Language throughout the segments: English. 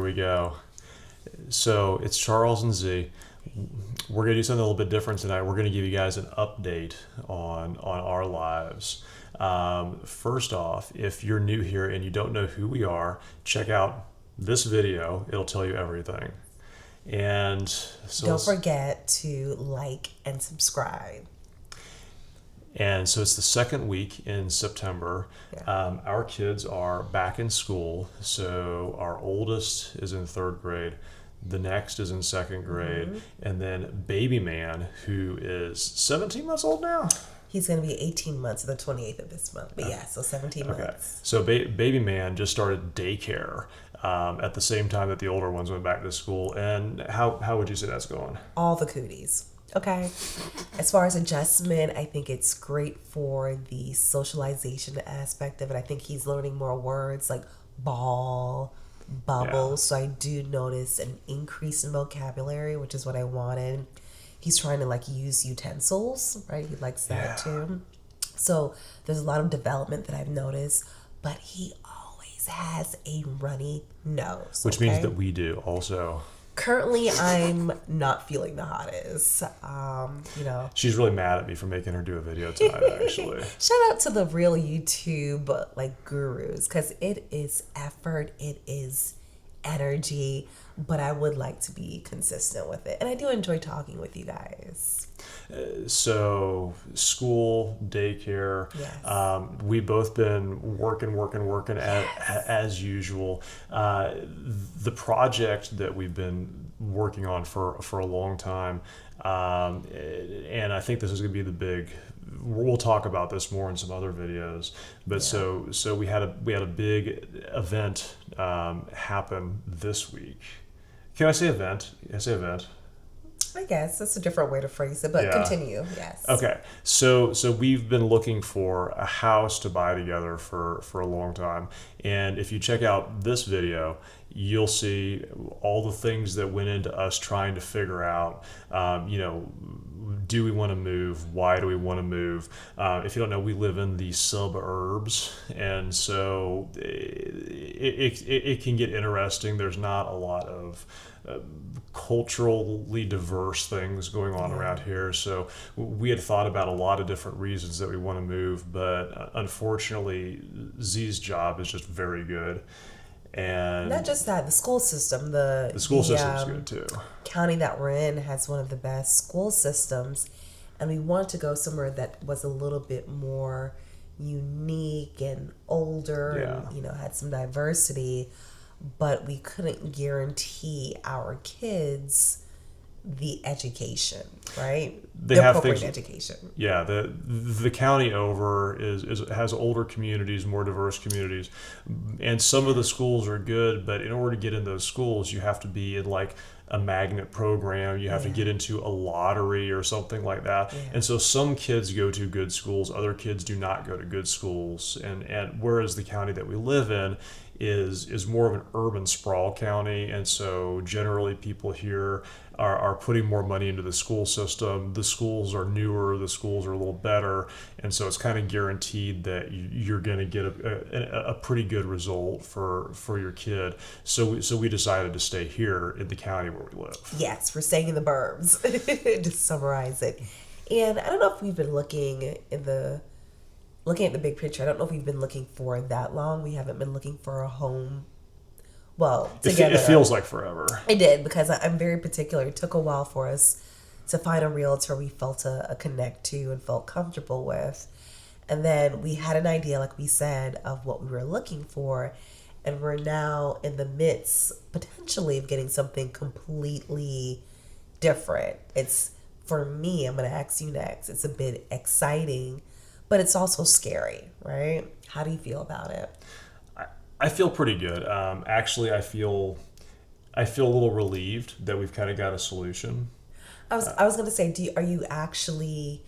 we go. So it's Charles and Z. We're going to do something a little bit different tonight. We're going to give you guys an update on our lives. First off, if you're new here and you don't know who we are, check out this video. It'll tell you everything. And so don't forget to like and subscribe. And so it's the second week in September. Yeah. Our kids are back in school. So our oldest is in third grade. The next is in second grade. And then baby man, who is 17 months old now. He's going to be 18 months, the 28th of this month. But yeah, so 17 months. So baby man just started daycare at the same time that the older ones went back to school. And how would you say that's going? All the cooties. Okay. As far as adjustment, I think it's great for the socialization aspect of it. I think he's learning more words like ball, bubble. Yeah. So I do notice an increase in vocabulary, which is what I wanted. He's trying to use utensils, right? He likes that too. So there's a lot of development that I've noticed, but he always has a runny nose. Which means that we do also. Currently, I'm not feeling the hottest. She's really mad at me for making her do a video tonight, actually. Shout out to the real YouTube gurus, because it is effort, it is energy, but I would like to be consistent with it. And I do enjoy talking with you guys. So school, daycare, Yes. We've both been working Yes. as usual. The project that we've been working on for a long time, and I think this is going to be the big. We'll talk about this more in some other videos, but so we had a big event happen this week. Can I say event? Can I say event? I guess that's a different way to phrase it, but continue. Yes. Okay. So we've been looking for a house to buy together for a long time. And if you check out this video, you'll see all the things that went into us trying to figure out, do we want to move? Why do we want to move? If you don't know, we live in the suburbs, and so it can get interesting. There's not a lot of culturally diverse things going on around here. So we had thought about a lot of different reasons that we want to move, but unfortunately, Z's job is just very good. And not just that, the school system, the school system's good too. County that we're in has one of the best school systems, and we wanted to go somewhere that was a little bit more unique and older, and had some diversity, but we couldn't guarantee our kids the education, right? They have appropriate things, education. Yeah, the county over has older communities, more diverse communities, and some of the schools are good, but in order to get in those schools, you have to be in a magnet program. You have to get into a lottery or something like that. Yeah. And so some kids go to good schools, other kids do not go to good schools, and whereas the county that we live in is more of an urban sprawl county, and so generally people here are putting more money into the school system. The schools are newer, the schools are a little better, and so it's kind of guaranteed that you're going to get a pretty good result for your kid. So we decided to stay here in the county where we live. Yes, we're staying in the burbs, to summarize it. And I don't know if we've been looking at the big picture. I don't know if we've been looking for that long. We haven't been looking for a home. Well, together. It feels like forever. It did, because I'm very particular. It took a while for us to find a realtor we felt a connect to and felt comfortable with. And then we had an idea, like we said, of what we were looking for. And we're now in the midst, potentially, of getting something completely different. It's, for me, I'm going to ask you next, it's a bit exciting, but it's also scary, right? How do you feel about it? I feel pretty good. Actually, I feel a little relieved that we've kind of got a solution. I was going to say, are you actually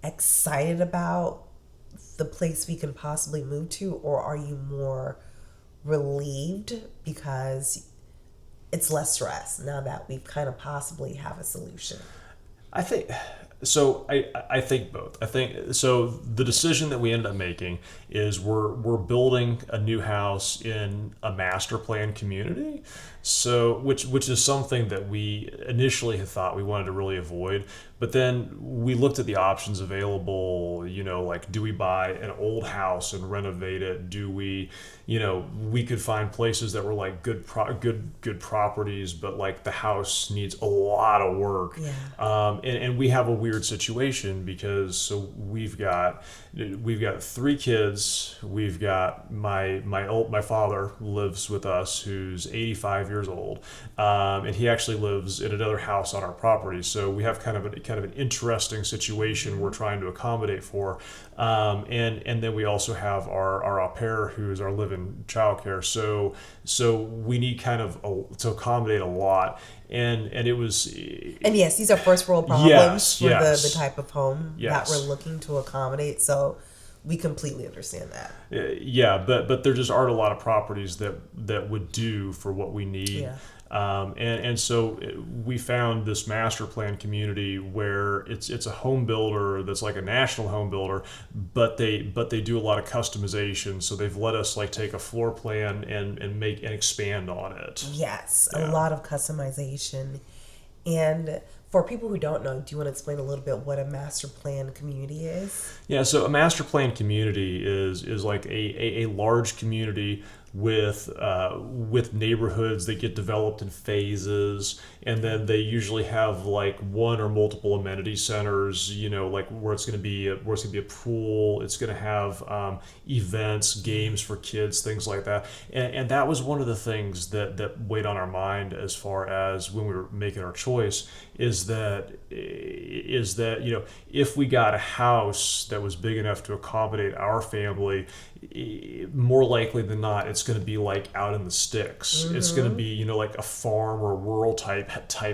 excited about the place we can possibly move to, or are you more relieved because it's less stress now that we've kind of possibly have a solution? I think So I think both. I think so. The decision that we ended up making is we're building a new house in a master plan community. So which is something that we initially had thought we wanted to really avoid, but then we looked at the options available. Like, do we buy an old house and renovate it? Do we, we could find places that were like good properties, but like the house needs a lot of work. Yeah. And we have a weird situation because so we've got three kids. We've got my father lives with us, who's 85 years old, and he actually lives in another house on our property. So we have kind of an interesting situation we're trying to accommodate for, and then we also have our au pair, who is our live-in childcare. So we need to accommodate a lot. And it was. And yes, these are first world problems Yes, for yes. the type of home Yes. that we're looking to accommodate. So we completely understand that. Yeah, but there just aren't a lot of properties that would do for what we need. Yeah. And so we found this master plan community where it's a home builder that's like a national home builder, but they do a lot of customization. So they've let us like take a floor plan and make and expand on it. Yes, Yeah. a lot of customization. And for people who don't know, do you want to explain a little bit what a master plan community is? Yeah, so a master plan community is like a large community with neighborhoods that get developed in phases, and then they usually have like one or multiple amenity centers. Like where it's going to be a pool. It's going to have events, games for kids, things like that. And that was one of the things that weighed on our mind as far as when we were making our choice. Is that if we got a house that was big enough to accommodate our family, more likely than not, it's going to be like out in the sticks. It's going to be like a farm or rural type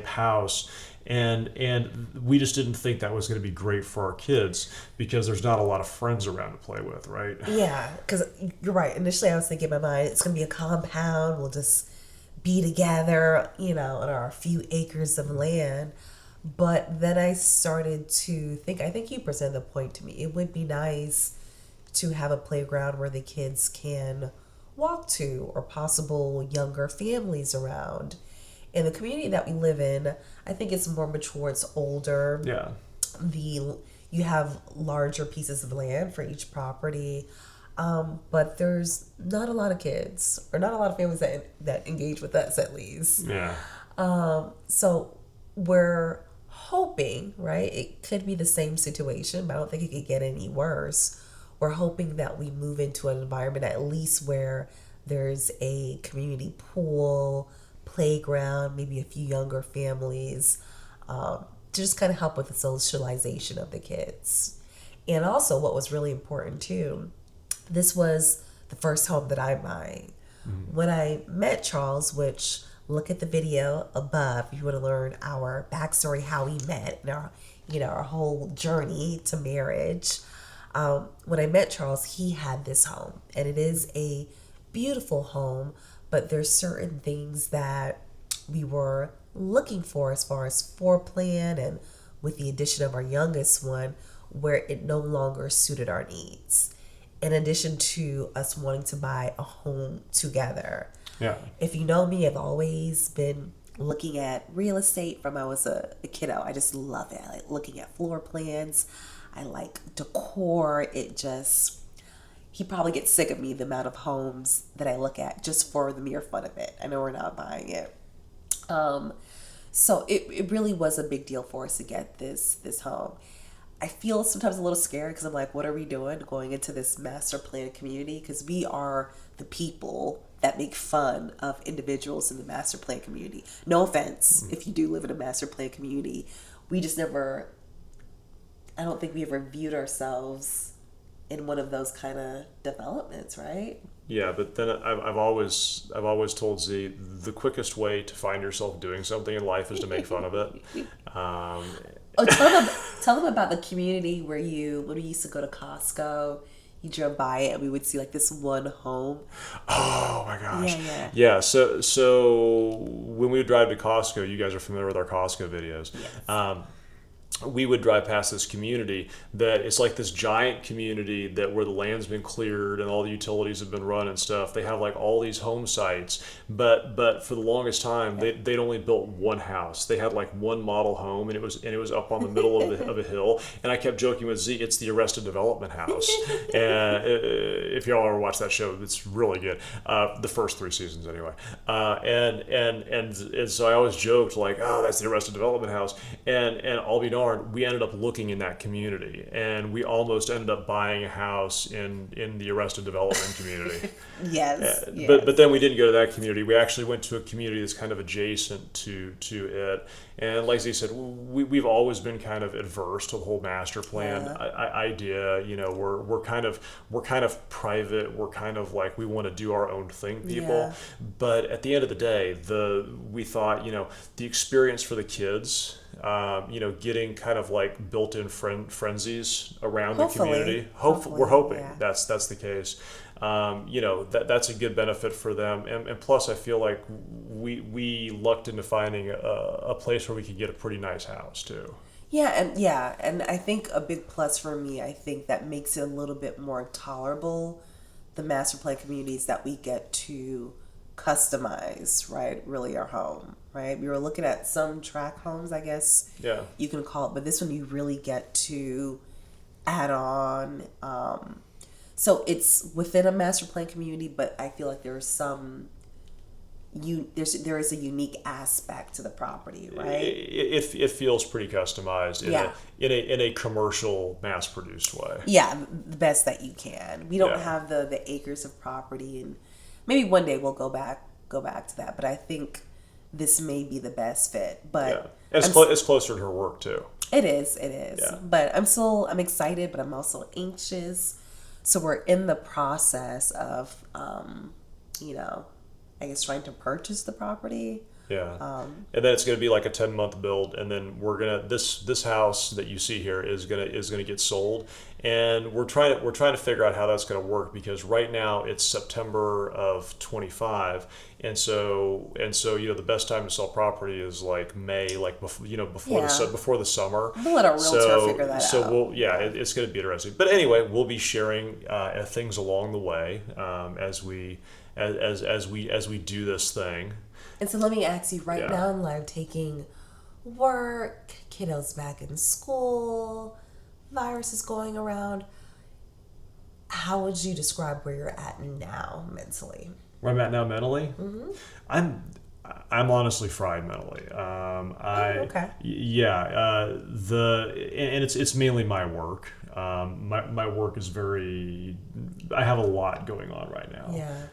house. And we just didn't think that was going to be great for our kids because there's not a lot of friends around to play with, right? Yeah, because you're right. Initially, I was thinking in my mind, it's going to be a compound. We'll just be together, on our few acres of land. But then I started to think, I think you presented the point to me. It would be nice to have a playground where the kids can walk to, or possible younger families around. In the community that we live in, I think it's more mature, it's older. Yeah. You have larger pieces of land for each property. But there's not a lot of kids, or not a lot of families that engage with us, at least. Yeah. So we're hoping, right? It could be the same situation, but I don't think it could get any worse. We're hoping that we move into an environment at least where there's a community pool, playground, maybe a few younger families, to just kind of help with the socialization of the kids. And also, what was really important too, this was the first home that I'm buying. When I met Charles, which look at the video above if you want to learn our backstory, how we met, and our whole journey to marriage. When I met Charles, he had this home, and it is a beautiful home, but there's certain things that we were looking for as far as floor plan, and with the addition of our youngest one, where it no longer suited our needs. In addition to us wanting to buy a home together. Yeah. If you know me, I've always been looking at real estate from I was a kiddo. I just love it. I like looking at floor plans. I like decor. He probably gets sick of me, the amount of homes that I look at just for the mere fun of it. I know we're not buying it. So it really was a big deal for us to get this home. I feel sometimes a little scared because I'm like, what are we doing going into this master plan community? Because we are the people that make fun of individuals in the master plan community. No offense if you do live in a master plan community. We just never, I don't think we ever viewed ourselves in one of those kind of developments, right? Yeah, but then I've always told Z the quickest way to find yourself doing something in life is to make fun of it. Tell them about the community when we used to go to Costco. You drove by it, and we would see like this one home. Oh my gosh! Yeah. So when we would drive to Costco, you guys are familiar with our Costco videos. Yes. we would drive past this community that it's like this giant community that where the land's been cleared and all the utilities have been run and stuff. They have like all these home sites, but for the longest time they'd only built one house. They had like one model home, and it was up on the middle of a hill. And I kept joking with Z, it's the Arrested Development house. And if y'all ever watch that show, it's really good. The first 3 seasons anyway. And so I always joked like, oh, that's the Arrested Development house. And I'll be darned, we ended up looking in that community, and we almost ended up buying a house in the Arrested Development community. Yes, But then we didn't go to that community. We actually went to a community that's kind of adjacent to it. And like Z said, we've always been kind of adverse to the whole master plan idea. You know, we're kind of private. We're kind of like we want to do our own thing, people. Yeah. But at the end of the day, we thought, you know, the experience for the kids. You know, getting kind of like built-in frenzies around Hopefully. the community. Hopefully, We're hoping yeah. that's the case. You know, that's a good benefit for them, and plus I feel like we lucked into finding a place where we could get a pretty nice house too. And I think a big plus for me, I think that makes it a little bit more tolerable, the master plan communities that we get to customize, right? Really our home, right? We were looking at some tract homes, I guess you can call it, but this one you really get to add on. So it's within a master plan community, but I feel like there's there is a unique aspect to the property, right? It feels pretty customized in a commercial, mass produced way. Yeah, the best that you can. We don't have the acres of property, and maybe one day we'll go back to that. But I think this may be the best fit. But it's closer to her work too. It is. Yeah. But I'm excited, but I'm also anxious. So we're in the process of, you know, I guess trying to purchase the property. Yeah. And then it's going to be like a 10-month build, and then we're going to this house that you see here is going to get sold, and we're trying to figure out how that's going to work, because right now it's September of 25, and so you know the best time to sell property is like May, like before the summer. We'll let our realtor figure that out. So it's going to be interesting. But anyway, we'll be sharing things along the way as we do this thing. And so let me ask you right now in life, taking work, kiddos back in school, viruses going around, how would you describe where you're at now mentally? Where I'm at now mentally? Mm-hmm. I'm honestly fried mentally. Okay. And it's mainly my work. My work is I have a lot going on right now. Yeah.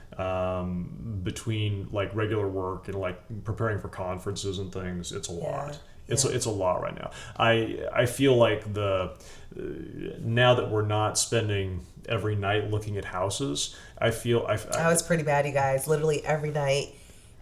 Between like regular work and like preparing for conferences and things, it's a lot. It's a lot right now. I feel like now that we're not spending every night looking at houses, I feel It's pretty bad, you guys. Literally every night,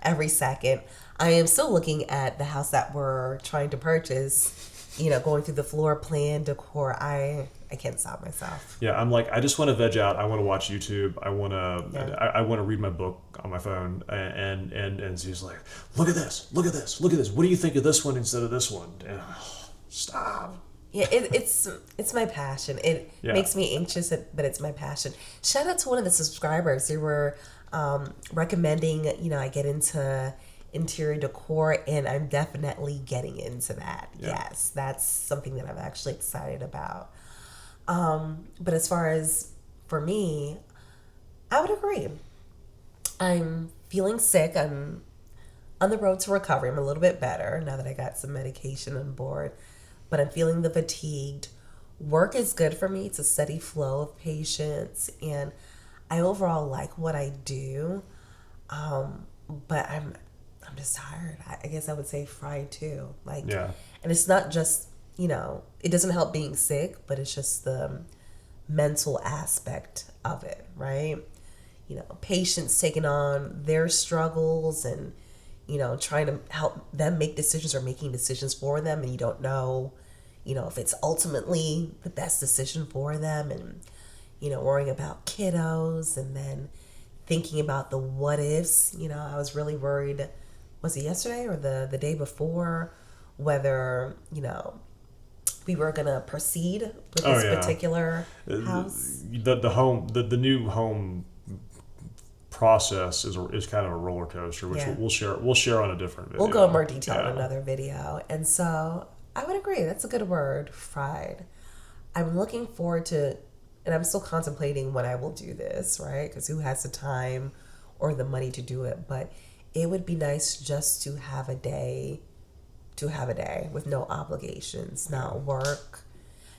every second. I am still looking at the house that we're trying to purchase. You know, going through the floor plan, decor. I can't stop myself. Yeah, I'm like, I just want to veg out. I want to watch YouTube. I want to read my book on my phone. And she's like, look at this. What do you think of this one instead of this one? And, stop. Yeah, it's my passion. It makes me anxious, but it's my passion. Shout out to one of the subscribers. They were recommending, you know, I get into interior decor, and I'm definitely getting into that. Yes, that's something that I'm actually excited about. But as far as for me, I would agree. I'm feeling sick. I'm on the road to recovery. I'm a little bit better now that I got some medication on board, but I'm feeling the fatigued. Work is good for me. It's a steady flow of patients, and I overall like what I do. But I'm just tired. I guess I would say fried too. And it's not just, you know, it doesn't help being sick, but it's just the mental aspect of it, right? You know, patients taking on their struggles and, you know, trying to help them make decisions or making decisions for them, and you don't know, you know, if it's ultimately the best decision for them, and, you know, worrying about kiddos, and then thinking about the what ifs. You know, I was really worried, was it yesterday or the day before, whether, you know, we were gonna proceed with Oh this yeah. particular house. The new home process is kind of a roller coaster, which Yeah. we'll share on a different video. We'll go in more detail in Yeah. another video. And so I would agree. That's a good word, fried. I'm looking forward to, and I'm still contemplating when I will do this, right? Because who has the time or the money to do it? But it would be nice just to have a day with no obligations, not work,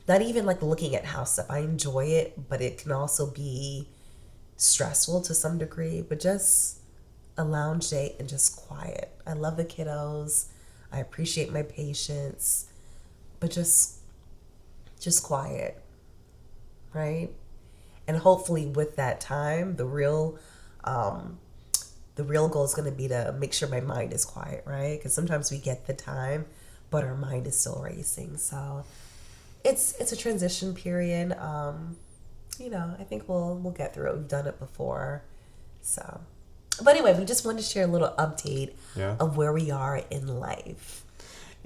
not even like looking at house stuff. I enjoy it, but it can also be stressful to some degree. But just a lounge day and just quiet. I love the kiddos. I appreciate my patients, but just quiet, right? And hopefully with that time, the real goal is going to be to make sure my mind is quiet, right? Because sometimes we get the time, but our mind is still racing. So it's a transition period. I think we'll get through it. We've done it before, so. But anyway, we just wanted to share a little update Yeah. of where we are in life.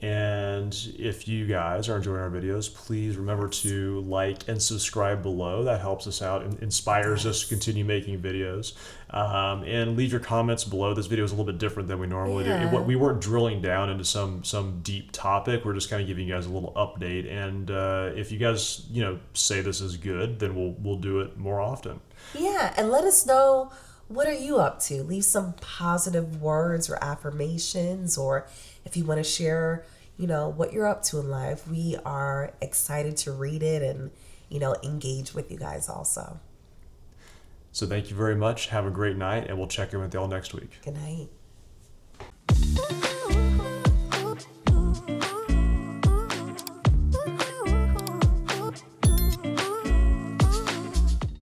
And if you guys are enjoying our videos, please remember to like and subscribe below. That helps us out and inspires us to continue making videos. And leave your comments below. This video is a little bit different than we normally do. We weren't drilling down into some deep topic. We're just kind of giving you guys a little update. And if you guys say this is good, then we'll do it more often. Yeah, and let us know, what are you up to? Leave some positive words or affirmations, or if you want to share, what you're up to in life. We are excited to read it and, engage with you guys also. So thank you very much. Have a great night, and we'll check in with y'all next week. Good night.